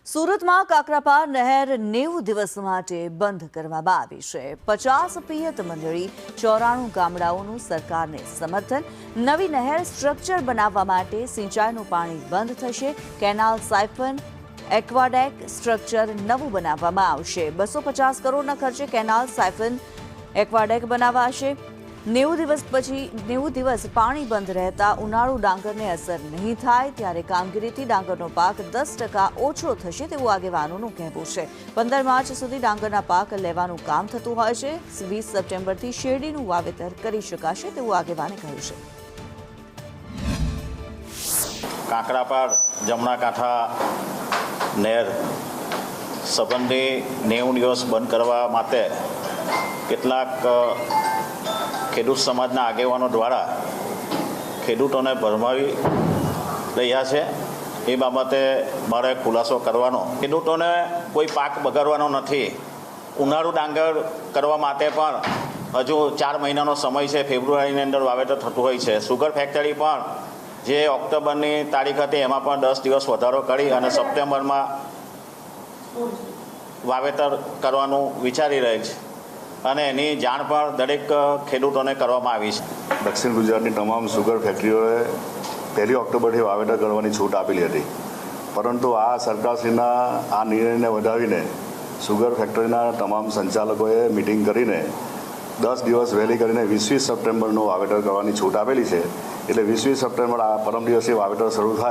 સુરતમાં કાકરાપાર નહેર 90 દિવસ માટે બંધ કરવામાં આવી છે। 50 પિયત મંડળી 94 ગામડાઓનું સરકારને સમર્થન। નવી નહેર સ્ટ્રક્ચર બનાવવા માટે સિંચાઈનું પાણી બંધ થશે। કેનાલ સાયફન એક્વાડેક સ્ટ્રક્ચર નવું બનાવવામાં આવશે। 250 કરોડના ખર્ચે કેનાલ સાયફન એક્વાડેક બનાવાશે। 90 દિવસ પાણી બંધ રહેતા ઉનાળુ ડાંગરને અસર નહીં થાય, ત્યારે કામગીરીથી ડાંગરનો પાક 10% ઓછો થશે તેવું આગેવાનોનું કહેવું છે। 15 માર્ચ સુધી ડાંગરના પાક લેવાનું કામ થતું હોય છે। 20 સપ્ટેમ્બરથી શેરડીનું વાવેતર કરી શકાશે તેવું આગેવાને કહ્યું છે। કાકરાપાર જમણા કાંઠા નહેર સંબંધી 90 દિવસ બંધ કરવા માટે કેટલાક ખેડૂત સમાજના આગેવાનો દ્વારા ખેડૂતોને ભરમાવી રહ્યા છે। એ બાબતે મારે ખુલાસો કરવાનો, ખેડૂતોને કોઈ પાક બગાડવાનો નથી। ઉનાળુ ડાંગર કરવા માટે પણ હજુ 4 મહિનાનો સમય છે। ફેબ્રુઆરીની અંદર વાવેતર થતું હોય છે। સુગર ફેક્ટરી પણ જે ઓક્ટોબરની તારીખ હતી એમાં પણ 10 દિવસ વધારો કરી અને સપ્ટેમ્બરમાં વાવેતર કરવાનું વિચારી રહી છે અને એની જાણ પણ દરેક ખેડૂતોને કરવામાં આવી છે। દક્ષિણ ગુજરાતની તમામ સુગર ફેક્ટરીઓએ 1 ઓક્ટોબરથી વાવેતર કરવાની છૂટ આપેલી હતી, પરંતુ આ સરકારશ્રીના આ નિર્ણયને વધાવીને સુગર ફેક્ટરીના તમામ સંચાલકોએ મિટિંગ કરીને 10 દિવસ વહેલી કરીને 20 સપ્ટેમ્બરનું વાવેતર કરવાની છૂટ આપેલી છે। એટલે 20 સપ્ટેમ્બર આ પરમ દિવસે વાવેતર શરૂ થાય